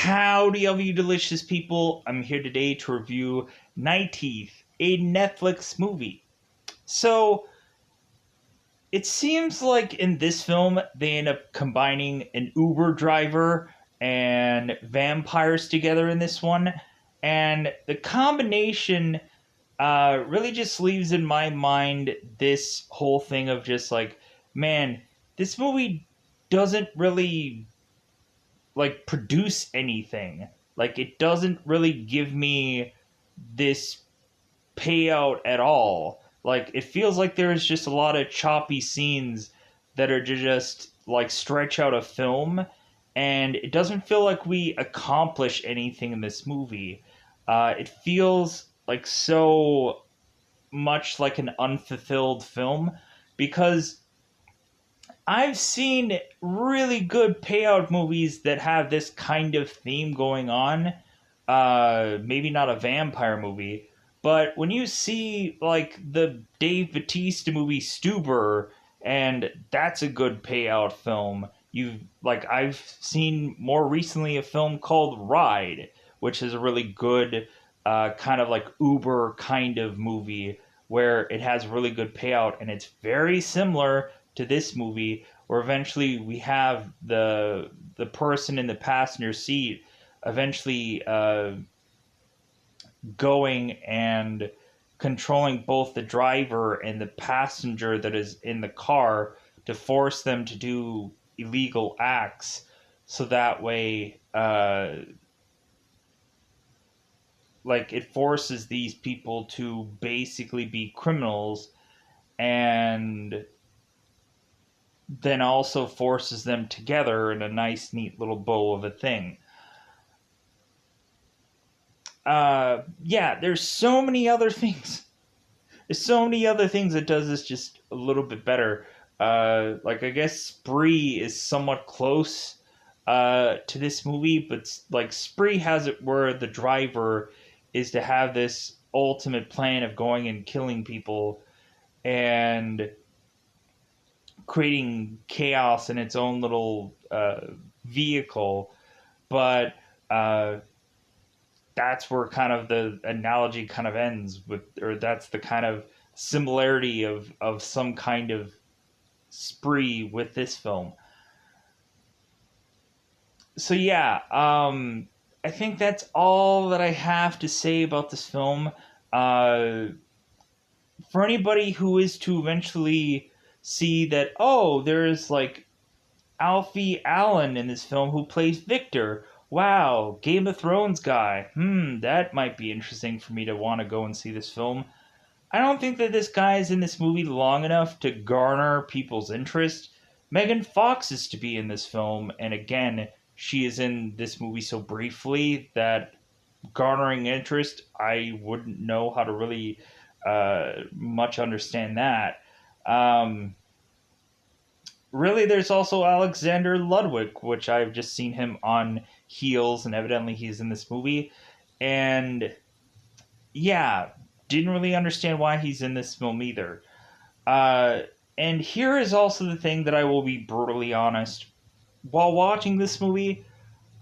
Howdy, all you delicious people. I'm here today to review Night Teeth, a Netflix movie. So, it seems like in this film, they end up combining an Uber driver and vampires together in this one. And the combination really just leaves in my mind this whole thing of just like, man, this movie doesn't really produce anything. Like it doesn't really give me this payout at all. Like it feels like there's just a lot of choppy scenes that are just like stretch out a film, and it doesn't feel like we accomplish anything in this movie. It feels like so much like an unfulfilled film because I've seen really good payout movies that have this kind of theme going on. Maybe not a vampire movie, but when you see like the Dave Bautista movie Stuber, and that's a good payout film. I've seen more recently a film called Ride, which is a really good kind of like Uber kind of movie where it has really good payout, and it's very similar to this movie where eventually we have the person in the passenger seat eventually going and controlling both the driver and the passenger that is in the car to force them to do illegal acts, so that way it forces these people to basically be criminals, and then also forces them together in a nice, neat little bow of a thing. Yeah, there's so many other things. There's so many other things that does this just a little bit better. I guess Spree is somewhat close to this movie, but like Spree has it where the driver is to have this ultimate plan of going and killing people and creating chaos in its own little vehicle, but that's where kind of the analogy kind of ends with, or that's the kind of similarity of some kind of Spree with this film. So yeah, I think that's all that I have to say about this film. Uh, for anybody who is to eventually see that, oh, there's like Alfie Allen in this film who plays Victor. Wow, Game of Thrones guy. That might be interesting for me to want to go and see this film. I don't think that this guy is in this movie long enough to garner people's interest. Megan Fox is to be in this film, and again, she is in this movie so briefly that garnering interest, I wouldn't know how to really much understand that. Um, Really, there's also Alexander Ludwig, which I've just seen him on Heels, and evidently he's in this movie. And yeah, didn't really understand why he's in this film either. Uh, and here is also the thing that I will be brutally honest. While watching this movie,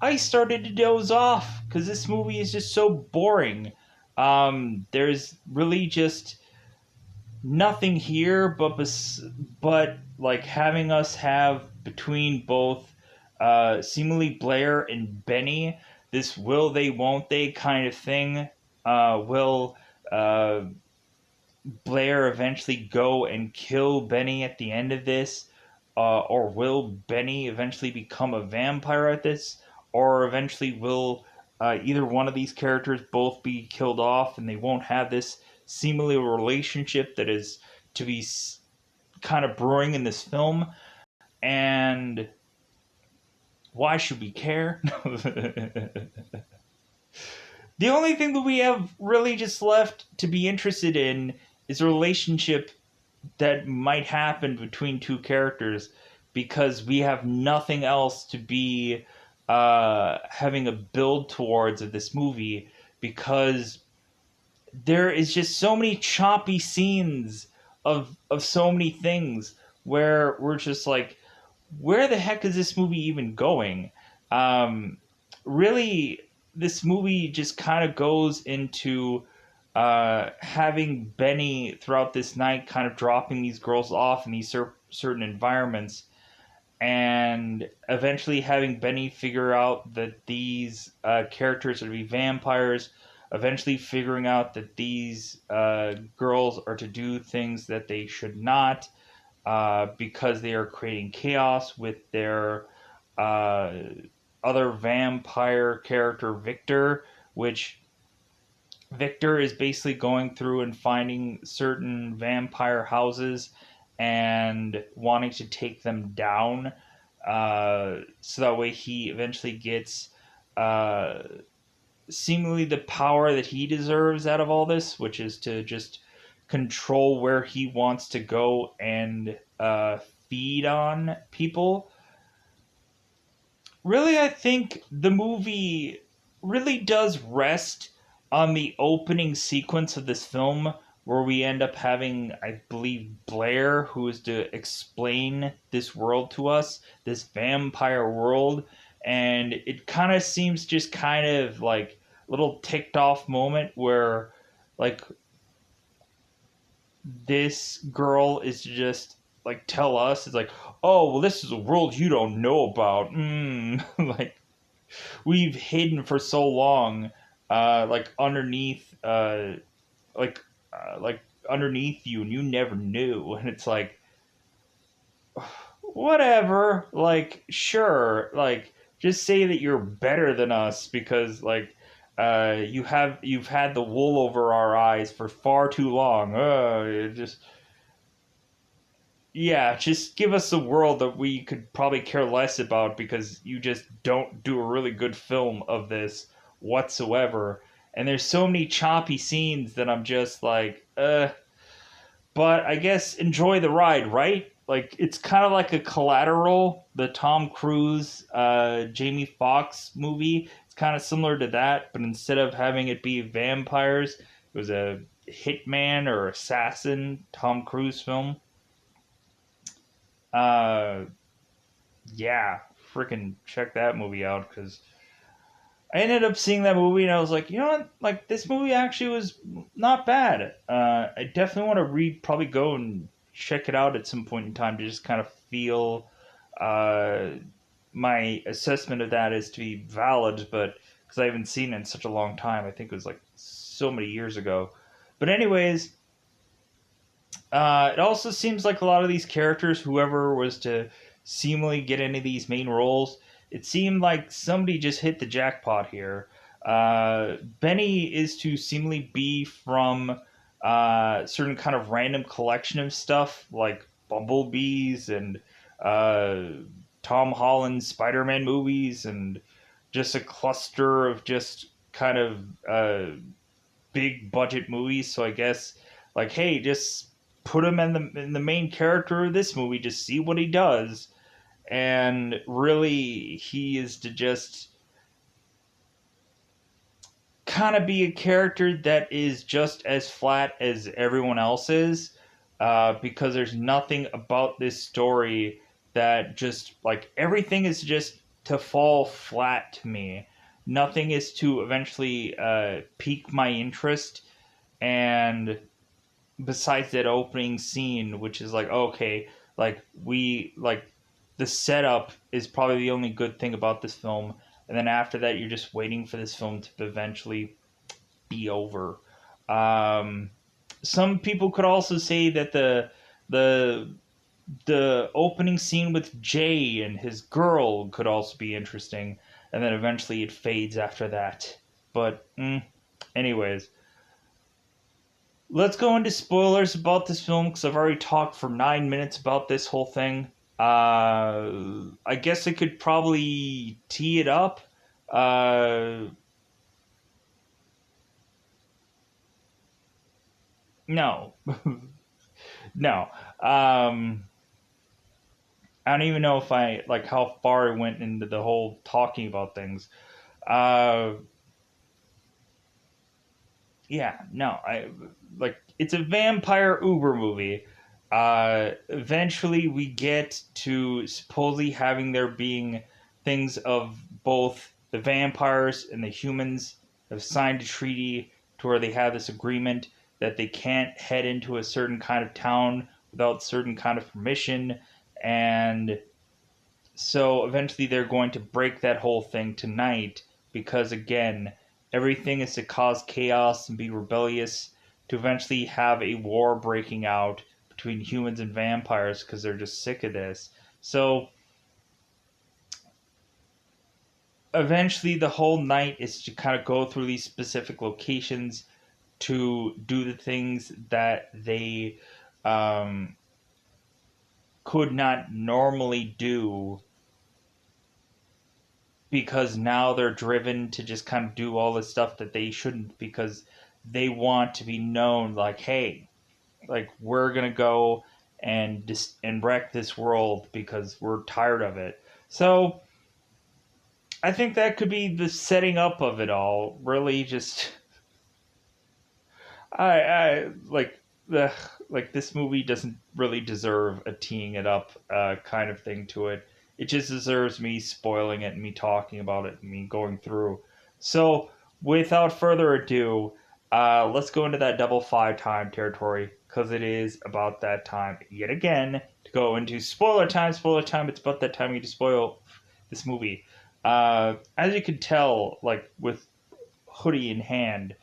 I started to doze off because this movie is just so boring. There's really just nothing here but like having us have between both seemingly Blair and Benny this will they won't they kind of thing. Will Blair eventually go and kill Benny at the end of this, or will Benny eventually become a vampire at this, or eventually will either one of these characters both be killed off and they won't have this seemingly a relationship that is to be kind of brewing in this film? And why should we care? The only thing that we have really just left to be interested in is a relationship that might happen between two characters, because we have nothing else to be having a build towards of this movie, because there is just so many choppy scenes of so many things where we're just like, where the heck is this movie even going? really, this movie just kind of goes into having Benny throughout this night kind of dropping these girls off in these certain environments, and eventually having Benny figure out that these characters are to be vampires, eventually figuring out that these girls are to do things that they should not, because they are creating chaos with their uh, other vampire character, Victor, which Victor is basically going through and finding certain vampire houses and wanting to take them down, so that way he eventually gets uh, seemingly the power that he deserves out of all this, which is to just control where he wants to go and feed on people. Really, I think the movie really does rest on the opening sequence of this film, where we end up having, I believe, Blair, who is to explain this world to us, this vampire world. And it kind of seems just kind of like a little ticked off moment where, like, this girl is to just like tell us, it's like, oh well, this is a world you don't know about. Like, we've hidden for so long, like underneath, like like underneath you, and you never knew. And it's like, whatever, like, sure, like, just say that you're better than us because, like, you've had the wool over our eyes for far too long. Just, yeah, just give us a world that we could probably care less about because you just don't do a really good film of this whatsoever. And there's so many choppy scenes that I'm just like, but I guess enjoy the ride, right? Like, it's kind of like a Collateral, the Tom Cruise, Jamie Foxx movie. It's kind of similar to that, but instead of having it be vampires, it was a hitman or assassin Tom Cruise film. Uh, yeah, freaking check that movie out, because I ended up seeing that movie and I was like, you know what? Like, this movie actually was not bad. I definitely want to probably go and check it out at some point in time to just kind of feel uh, my assessment of that is to be valid, but because I haven't seen it in such a long time, I think it was like so many years ago. But anyways, it also seems like a lot of these characters, whoever was to seemingly get any of these main roles, it seemed like somebody just hit the jackpot here. Benny is to seemingly be from certain kind of random collection of stuff like Bumblebees and uh, Tom Holland Spider-Man movies, and just a cluster of just kind of big budget movies. So I guess, like, hey, just put him in the main character of this movie, just see what he does. And really, he is to just kind of be a character that is just as flat as everyone else is, because there's nothing about this story that just, like, everything is just to fall flat to me. Nothing is to eventually pique my interest. And besides that opening scene, which is like, okay, like, we like, the setup is probably the only good thing about this film, and then after that you're just waiting for this film to eventually be over. um, some people could also say that the the opening scene with Jay and his girl could also be interesting, and then eventually it fades after that. But anyways, let's go into spoilers about this film because I've already talked for 9 minutes about this whole thing. I guess I could probably tee it up. Uh, no, no. I don't even know if I like how far I went into the whole talking about things. Uh, yeah, no. I like, it's a vampire Uber movie. Eventually, we get to supposedly having there being things of both the vampires and the humans have signed a treaty to where they have this agreement that they can't head into a certain kind of town without certain kind of permission. And so eventually they're going to break that whole thing tonight because, again, everything is to cause chaos and be rebellious to eventually have a war breaking out between humans and vampires because they're just sick of this. So eventually the whole night is to kind of go through these specific locations to do the things that they um, could not normally do because now they're driven to just kind of do all the stuff that they shouldn't because they want to be known like, hey, like we're gonna go and wreck this world because we're tired of it. So I think that could be the setting up of it all. Really, just I the like this movie doesn't really deserve a teeing it up kind of thing to it. It just deserves me spoiling it and me talking about it and me going through. So without further ado, let's go into that double five time territory because it is about that time yet again to go into spoiler time. Spoiler time. It's about that time you to spoil this movie. As you can tell, like with hoodie in hand,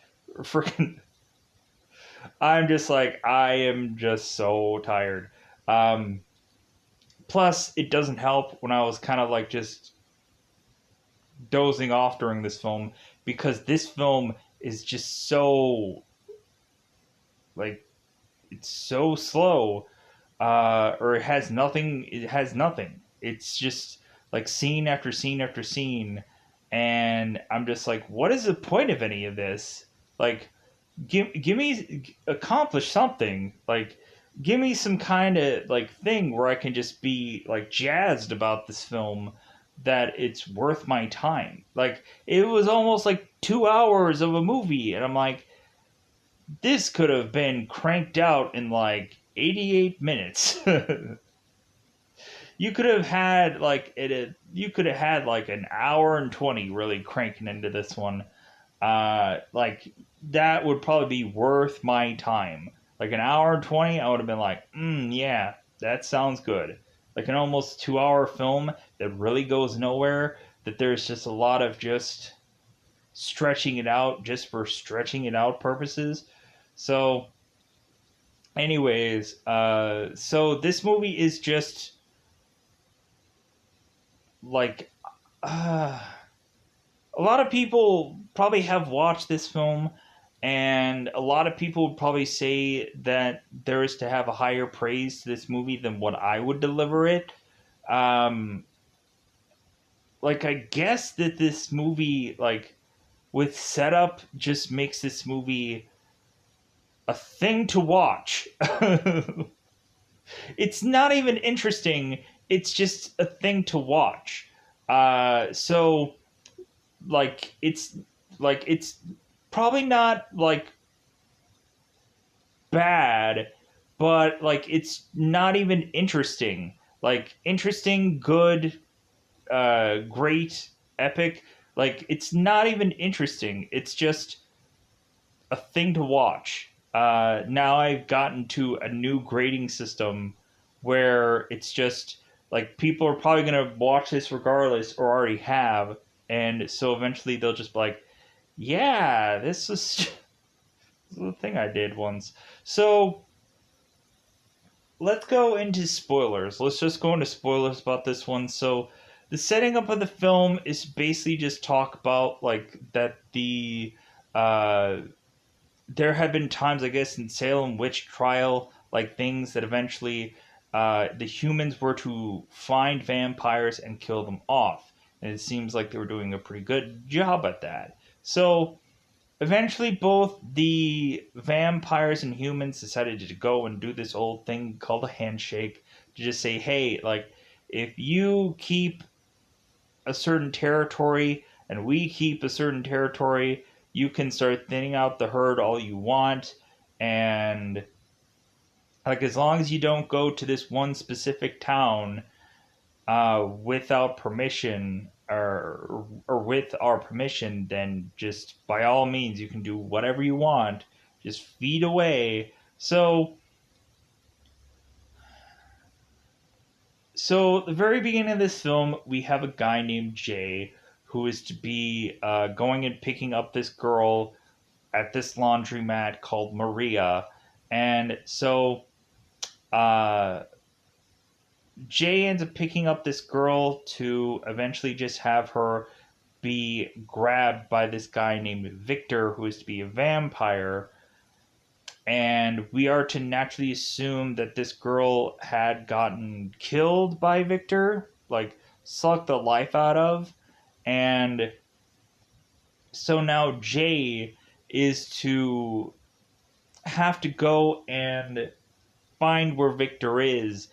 freaking I'm just like, I am just so tired. Um, Plus, it doesn't help when I was kind of like just dozing off during this film because this film is just so, like, it's so slow, or it has nothing. It has nothing. It's just like scene after scene after scene. And I'm just like, what is the point of any of this? Like, give me accomplish something like give me some kind of like thing where I can just be like jazzed about this film that it's worth my time. Like it was almost like 2 hours of a movie and I'm like this could have been cranked out in like 88 minutes. You could have had like you could have had like an hour and 20 really cranking into this one. Like that would probably be worth my time. Like an hour and 20, I would have been like, yeah, that sounds good. Like an almost 2 hour film that really goes nowhere, that there's just a lot of just stretching it out just for stretching it out purposes. So, anyways, so this movie is just like, uh, a lot of people probably have watched this film, and a lot of people would probably say that there is to have a higher praise to this movie than what I would deliver it. Um, like, I guess that this movie, like, with setup, just makes this movie a thing to watch. It's not even interesting, it's just a thing to watch. So it's probably not like bad, but like it's not even interesting. Like interesting, good, great, epic. Like it's not even interesting. It's just a thing to watch. Now I've gotten to a new grading system where it's just like people are probably gonna watch this regardless or already have, and so eventually they'll just be like, "Yeah, this is the thing I did once." So let's go into spoilers. Let's just go into spoilers about this one. So the setting up of the film is basically just talk about like that the uh there have been times, I guess, in Salem witch trial, like things that eventually the humans were to find vampires and kill them off. And it seems like they were doing a pretty good job at that. So eventually, both the vampires and humans decided to go and do this old thing called a handshake to just say, hey, like, if you keep a certain territory and we keep a certain territory, you can start thinning out the herd all you want. And, like, as long as you don't go to this one specific town without permission or with our permission, then just by all means, you can do whatever you want. Just feed away. So, the very beginning of this film, we have a guy named Jay who is to be going and picking up this girl at this laundromat called Maria. And so uh, Jay ends up picking up this girl to eventually just have her be grabbed by this guy named Victor, who is to be a vampire. And we are to naturally assume that this girl had gotten killed by Victor, like sucked the life out of. And so now Jay is to have to go and find where Victor is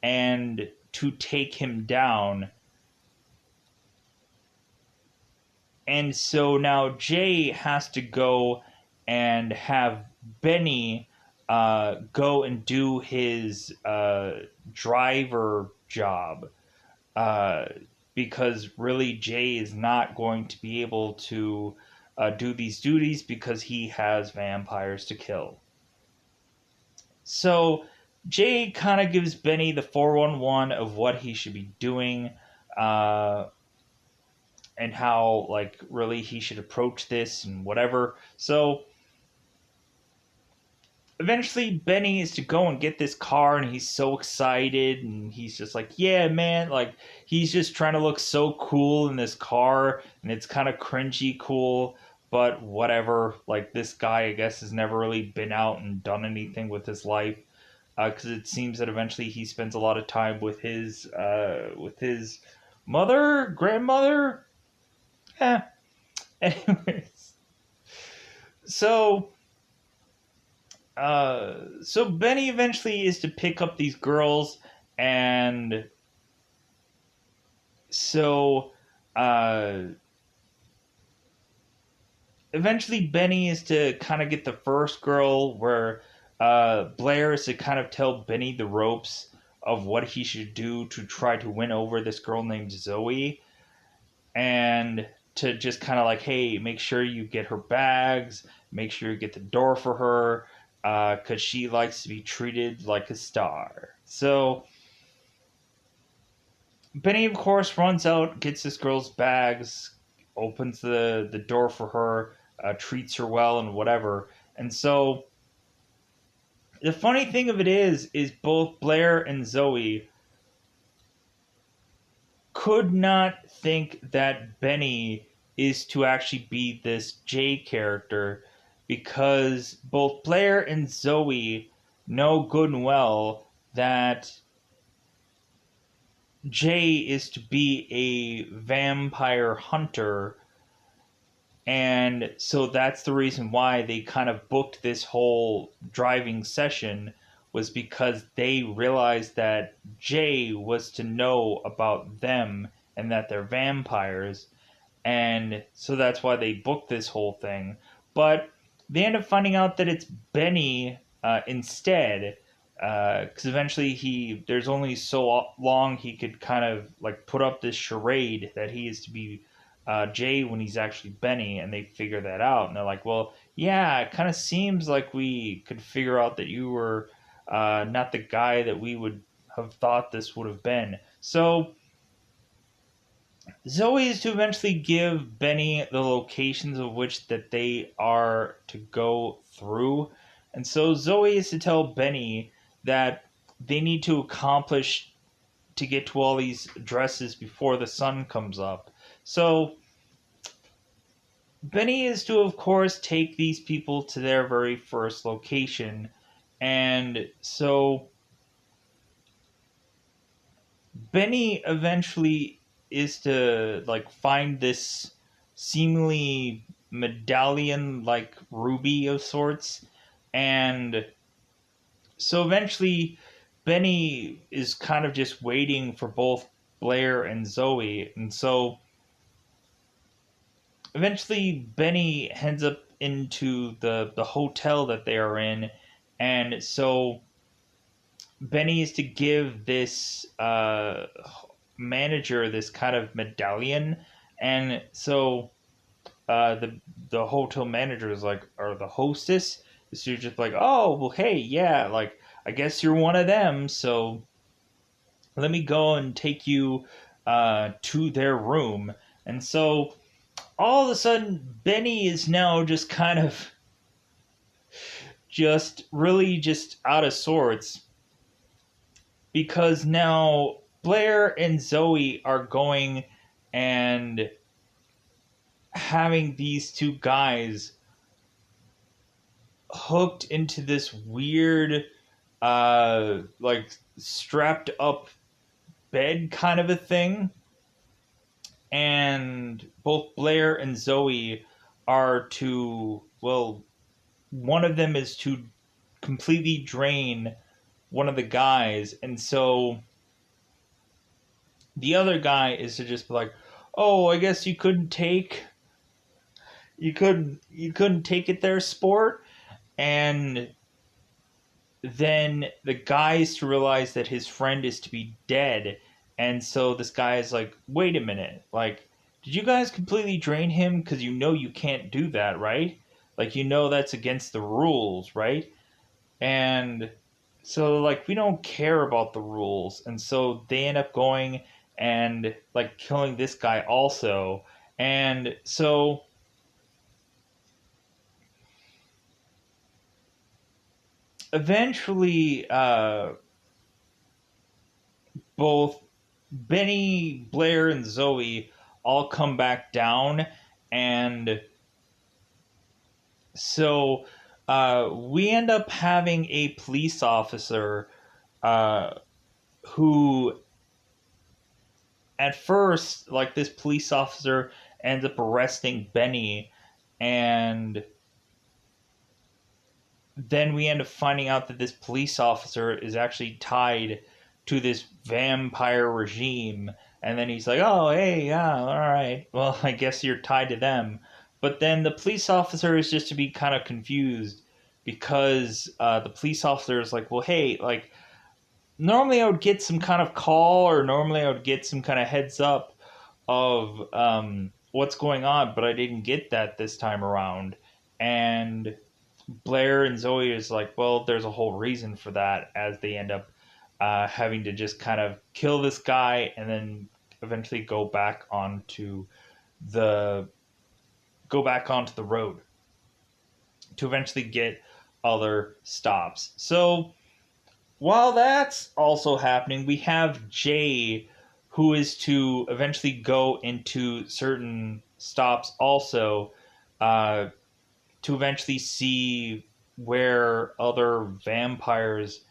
and to take him down. And so now Jay has to go and have Benny go and do his driver job. Because really Jay is not going to be able to do these duties because he has vampires to kill. So Jay kind of gives Benny the 411 of what he should be doing, and how, like, really he should approach this and whatever. So eventually Benny is to go and get this car, and he's so excited, and he's just like, yeah, man, like, he's just trying to look so cool in this car, and it's kind of cringy cool, but whatever. Like, this guy, I guess, has never really been out and done anything with his life, because it seems that eventually he spends a lot of time with his grandmother. Yeah. Anyways, so so Benny eventually is to pick up these girls, and so eventually Benny is to kind of get the first girl, where Blair is to kind of tell Benny the ropes of what he should do to try to win over this girl named Zoe, and to just kind of like, hey, make sure you get her bags, make sure you get the door for her, because she likes to be treated like a star. So Benny, of course, runs out, gets this girl's bags, opens the door for her, treats her well, and whatever. And so the funny thing of it is both Blair and Zoe could not think that Benny is to actually be this Jay character, because both Blair and Zoe know good and well that Jay is to be a vampire hunter, and so that's the reason why they kind of booked this whole driving session, was because they realized that Jay was to know about them and that they're vampires, and so that's why they booked this whole thing. But they end up finding out that it's Benny instead, because eventually there's only so long he could kind of like put up this charade that he is to be Jay when he's actually Benny, and they figure that out, and they're like, well, yeah, it kind of seems like we could figure out that you were not the guy that we would have thought this would have been. So Zoe is to eventually give Benny the locations of which that they are to go through. And so Zoe is to tell Benny that they need to accomplish to get to all these addresses before the sun comes up. So Benny is to, of course, take these people to their very first location. And so Benny eventually is to like find this seemingly medallion like ruby of sorts, and so eventually Benny is kind of just waiting for both Blair and Zoe, and so eventually Benny heads up into the hotel that they are in, and so Benny is to give this manager this kind of medallion, And so the hotel manager is like, or the hostess is just like, oh well, hey, yeah, like I guess you're one of them, so let me go and take you to their room. And so all of a sudden, Benny is now just kind of just really just out of sorts because now Blair and Zoe are going and having these two guys hooked into this weird like strapped up bed kind of a thing, and both Blair and Zoe are to, well, one of them is to completely drain one of the guys, and so the other guy is to just be like, oh, I guess you couldn't take it there, sport. And then the guy is to realize that his friend is to be dead. And so this guy is like, wait a minute. Like, did you guys completely drain him? Because you know you can't do that, right? Like, you know that's against the rules, right? And so, like, we don't care about the rules. And so they end up going and, like, killing this guy also. And so eventually, both Benny, Blair, and Zoe all come back down, and so we end up having a police officer uh, who, at first, like this police officer ends up arresting Benny, and then we end up finding out that this police officer is actually tied to this vampire regime. And then he's like, oh, hey, yeah, all right. Well, I guess you're tied to them. But then the police officer is just to be kind of confused because the police officer is like, well, hey, like, normally I would get some kind of call or normally I would get some kind of heads up of what's going on, but I didn't get that this time around. And Blair and Zoe is like, well, there's a whole reason for that, as they end up having to just kind of kill this guy and then eventually the go back onto the road to eventually get other stops. So while that's also happening, we have Jay, who is to eventually go into certain stops also, uh, to eventually see where other vampires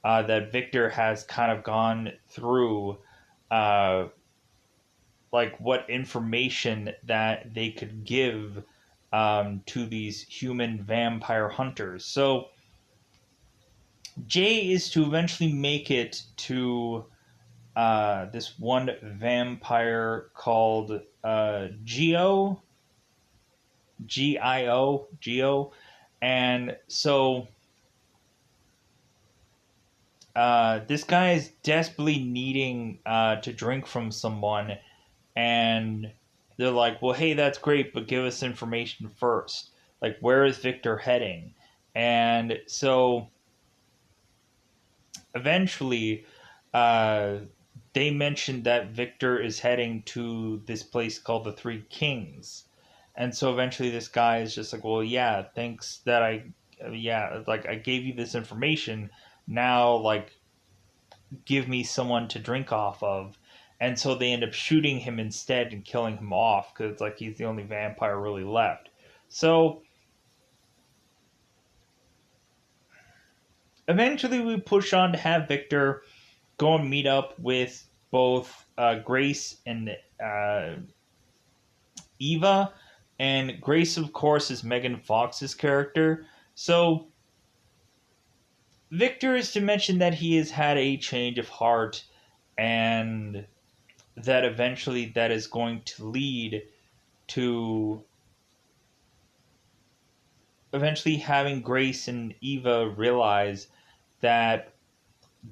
that Victor has kind of gone through, uh, like what information that they could give to these human vampire hunters. So Jay is to eventually make it to this one vampire called Geo, Geo, and so this guy is desperately needing to drink from someone, and they're like, well, hey, that's great, but give us information first. Like, where is Victor heading? And so eventually, uh, they mentioned that Victor is heading to this place called the Three Kings. And so eventually, this guy is just like, well, yeah, thanks that yeah, like, I gave you this information. Now, like, give me someone to drink off of. And so they end up shooting him instead and killing him off because it's like he's the only vampire really left. So eventually we push on to have Victor go and meet up with both Grace and Eva. And Grace, of course, is Megan Fox's character. So Victor is to mention that he has had a change of heart and that eventually that is going to lead to eventually having Grace and Eva realize that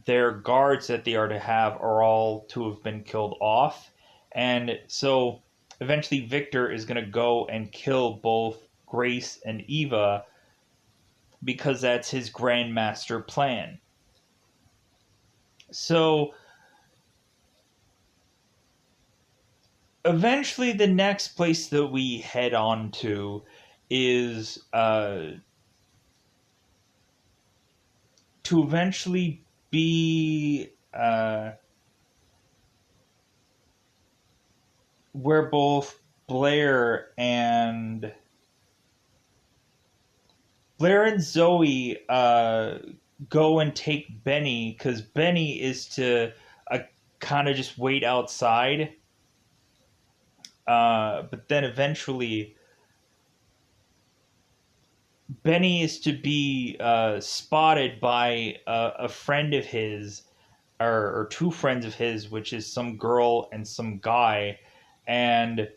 their guards that they are to have are all to have been killed off. And so eventually Victor is going to go and kill both Grace and Eva because that's his grandmaster plan. So eventually, the next place that we head on is to eventually be where both Blair and Zoe go and take Benny, because Benny is to kind of just wait outside. But then eventually, Benny is to be spotted by a friend of his, or two friends of his, which is some girl and some guy. And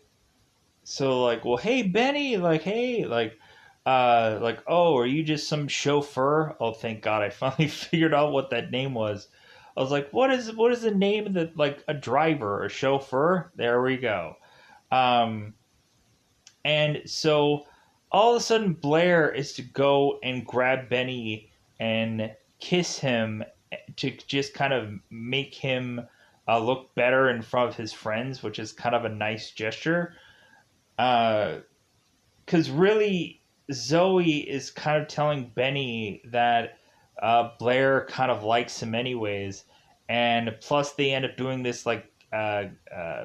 so, like, well, hey, Benny, like, hey, like, oh, are you just some chauffeur? Oh, thank God, I finally figured out what that name was. I was like, what is the name of the, like, a driver, a chauffeur? There we go. Um, and so all of a sudden, Blair is to go and grab Benny and kiss him to just kind of make him look better in front of his friends, which is kind of a nice gesture. Because really, Zoe is kind of telling Benny that Blair kind of likes him anyways. And plus, they end up doing this, like,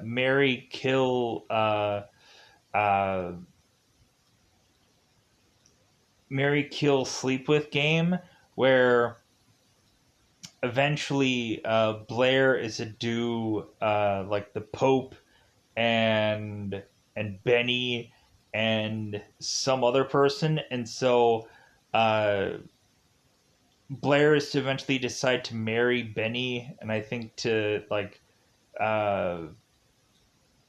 marry, kill, uh, marry, kill, sleep with game, where eventually Blair is to do like the Pope and Benny and some other person, and so uh, Blair is to eventually decide to marry Benny, and I think to, like, uh,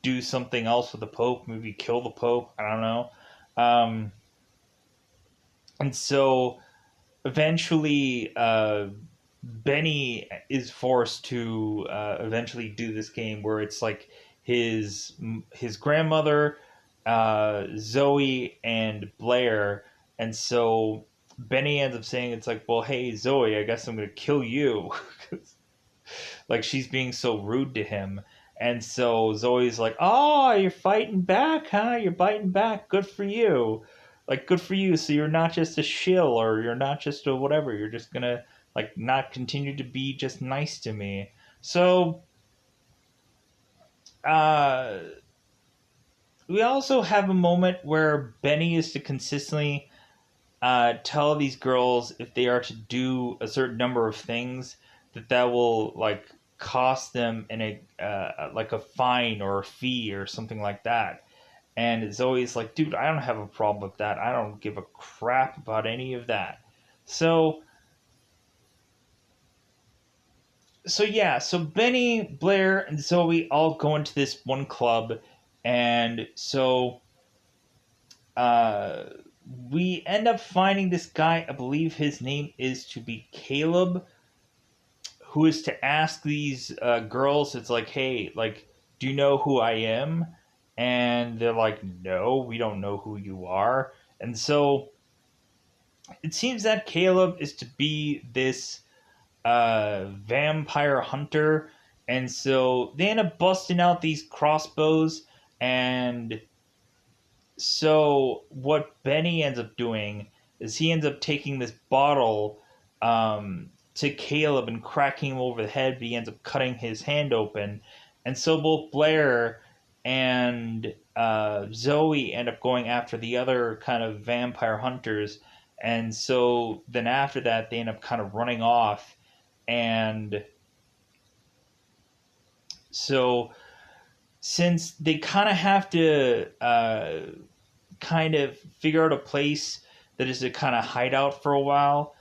do something else with the Pope, maybe kill the Pope. I don't know. And so eventually Benny is forced to eventually do this game where it's like his grandmother, Zoe, and Blair, and so Benny ends up saying, it's like, well, hey, Zoe, I guess I'm gonna kill you. Like, she's being so rude to him. And so Zoe's like, oh, you're fighting back, huh? You're biting back. Good for you. Like, good for you. So you're not just a shill, or you're not just a whatever. You're just gonna, like, not continue to be just nice to me. So, uh, we also have a moment where Benny is to consistently tell these girls if they are to do a certain number of things that will, like, cost them in a like a fine or a fee or something like that. And it's always like, dude, I don't have a problem with that. I don't give a crap about any of that. So yeah, so Benny, Blair, and Zoe all go into this one club, and so uh we end up finding this guy. I believe his name is to be Caleb, who is to ask these girls, it's like, hey, like, do you know who I am? And they're like, no, we don't know who you are. And so it seems that Caleb is to be this vampire hunter. And so they end up busting out these crossbows. And so what Benny ends up doing is he ends up taking this bottle to Caleb and cracking him over the head, but he ends up cutting his hand open. And so both Blair and Zoe end up going after the other kind of vampire hunters. And so then after that, they end up kind of running off. And so since they kind of have to kind of figure out a place that is a kind of hideout for a while,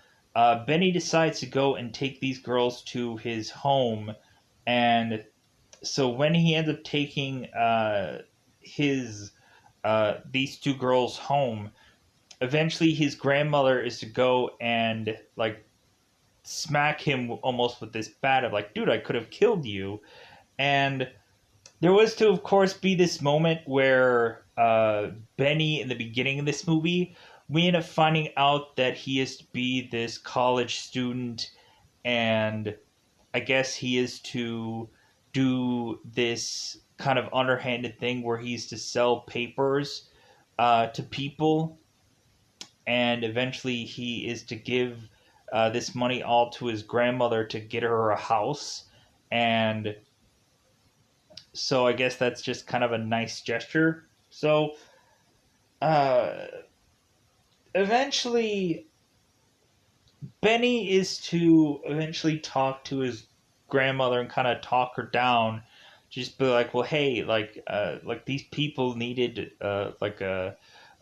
Benny decides to go and take these girls to his home. And so when he ends up taking his these two girls home, eventually his grandmother is to go and, like, smack him almost with this bat of, like, dude, I could have killed you. And there was to, of course, be this moment where Benny, in the beginning of this movie, we end up finding out that he is to be this college student, and I guess he is to do this kind of underhanded thing where he's to sell papers to people, and eventually he is to give this money all to his grandmother to get her a house. And so I guess that's just kind of a nice gesture. So uh, eventually, Benny is to eventually talk to his grandmother and kind of talk her down. Just be like, well, hey, like these people needed like a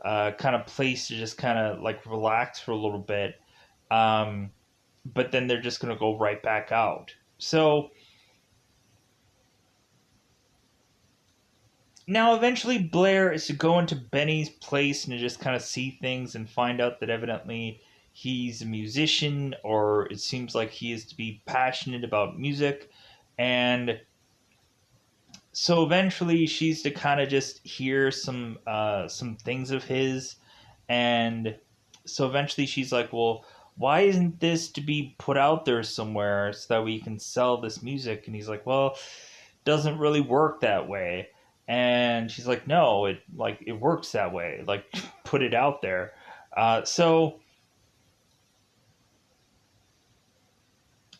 kind of place to just kind of like relax for a little bit, um, but then they're just gonna go right back out. So now, eventually, Blair is to go into Benny's place and to just kind of see things and find out that evidently he's a musician, or it seems like he is to be passionate about music. And so eventually, she's to kind of just hear some things of his. And so eventually, she's like, well, why isn't this to be put out there somewhere so that we can sell this music? And he's like, well, it doesn't really work that way. And she's like, no, it works that way, like put it out there. So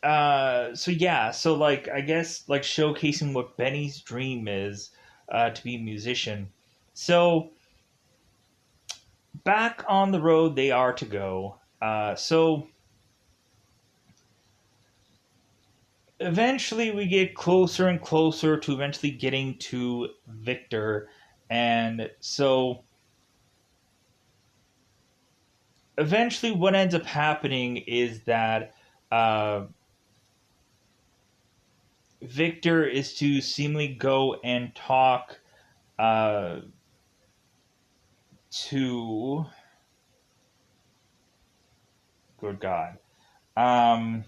yeah, so like I guess like showcasing what Benny's dream is, to be a musician. So back on the road they are to go. So eventually we get closer and closer to eventually getting to Victor. And so eventually what ends up happening is that uh, Victor is to seemingly go and talk uh, to, good God, um,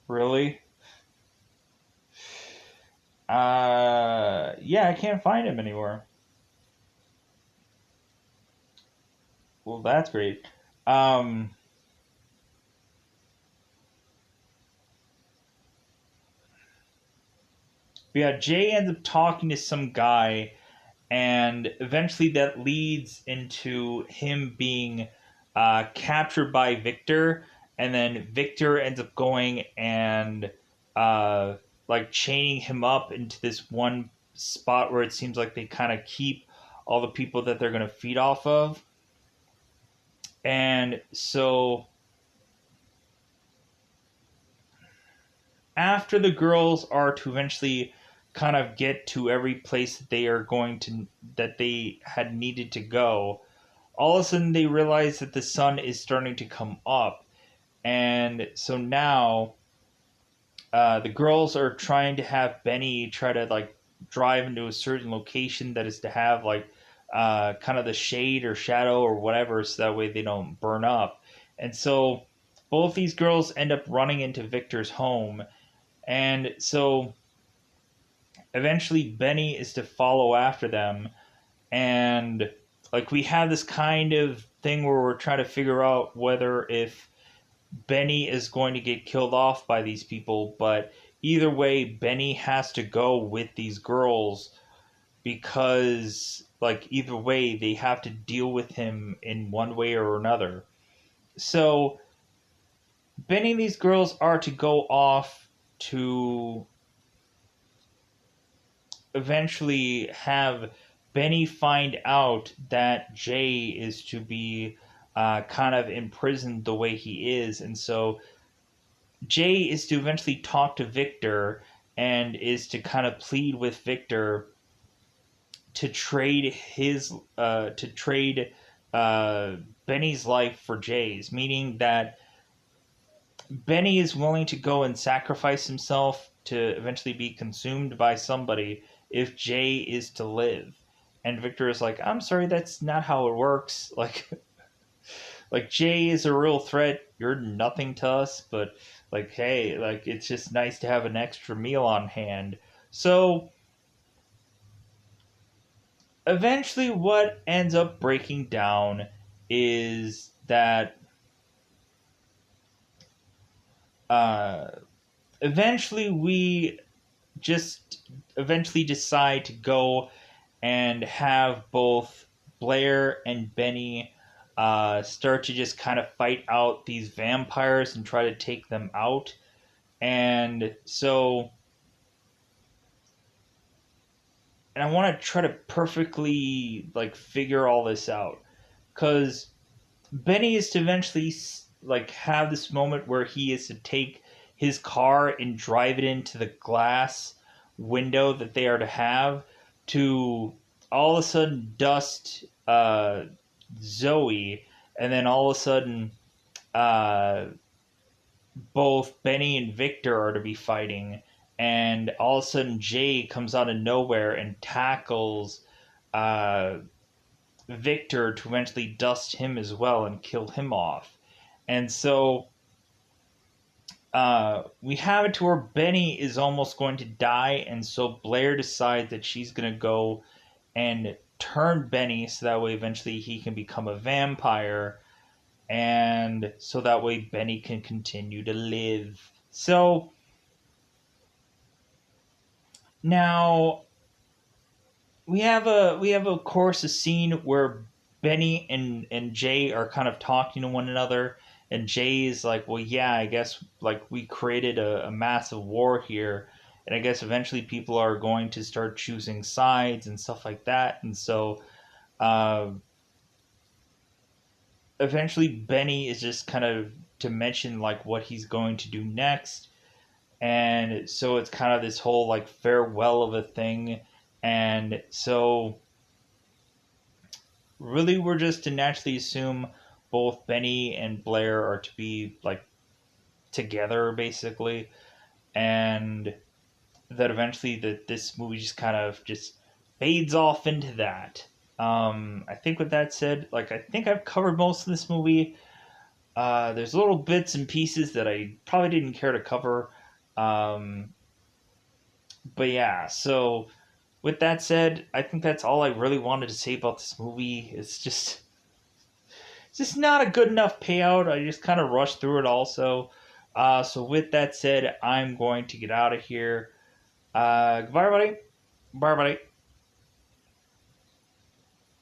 really? Yeah, I can't find him anywhere. Well, that's great. Um, yeah, Jay ends up talking to some guy, and eventually that leads into him being captured by Victor, and then Victor ends up going and uh, like chaining him up into this one spot where it seems like they kind of keep all the people that they're going to feed off of. And so after the girls are to eventually kind of get to every place that they are going to, that they had needed to go, all of a sudden they realize that the sun is starting to come up. And so now the girls are trying to have Benny try to like drive into a certain location that is to have like kind of the shade or shadow or whatever, so that way they don't burn up. And so both these girls end up running into Victor's home. And so eventually Benny is to follow after them. And like we have this kind of thing where we're trying to figure out whether if Benny is going to get killed off by these people, but either way, Benny has to go with these girls, because like either way they have to deal with him in one way or another. So Benny and these girls are to go off to eventually have Benny find out that Jay is to be kind of imprisoned the way he is. And so Jay is to eventually talk to Victor and is to kind of plead with Victor to trade uh, Benny's life for Jay's, meaning that Benny is willing to go and sacrifice himself to eventually be consumed by somebody if Jay is to live. And Victor is like, I'm sorry, that's not how it works. Like, Jay is a real threat. You're nothing to us, but like, hey, like, it's just nice to have an extra meal on hand. So eventually, what ends up breaking down is that uh, eventually we just eventually decide to go and have both Blair and Benny start to just kind of fight out these vampires and try to take them out. And so, and I want to try to perfectly like figure all this out because Benny is to eventually like have this moment where he is to take his car and drive it into the glass window that they are to have to all of a sudden dust Zoe, and then all of a sudden uh, both Benny and Victor are to be fighting, and all of a sudden Jay comes out of nowhere and tackles uh, Victor to eventually dust him as well and kill him off. And so we have it to where Benny is almost going to die, and so Blair decides that she's going to go and turn Benny so that way eventually he can become a vampire, and so that way Benny can continue to live. So now we have of course a scene where Benny and Jay are kind of talking to one another, and Jay is like, well, yeah, I guess like we created a massive war here, and I guess eventually people are going to start choosing sides and stuff like that. And so uh, eventually Benny is just kind of to mention like what he's going to do next, and so it's kind of this whole like farewell of a thing. And so really we're just to naturally assume both Benny and Blair are to be like together basically, and that eventually that this movie just kind of just fades off into that. I think with that said, like I think I've covered most of this movie. There's little bits and pieces that I probably didn't care to cover. Um, but yeah, so with that said, I think that's all I really wanted to say about this movie. It's just not a good enough payout. I just kind of rushed through it also. So with that said, I'm going to get out of here. Goodbye, everybody. Bye, everybody.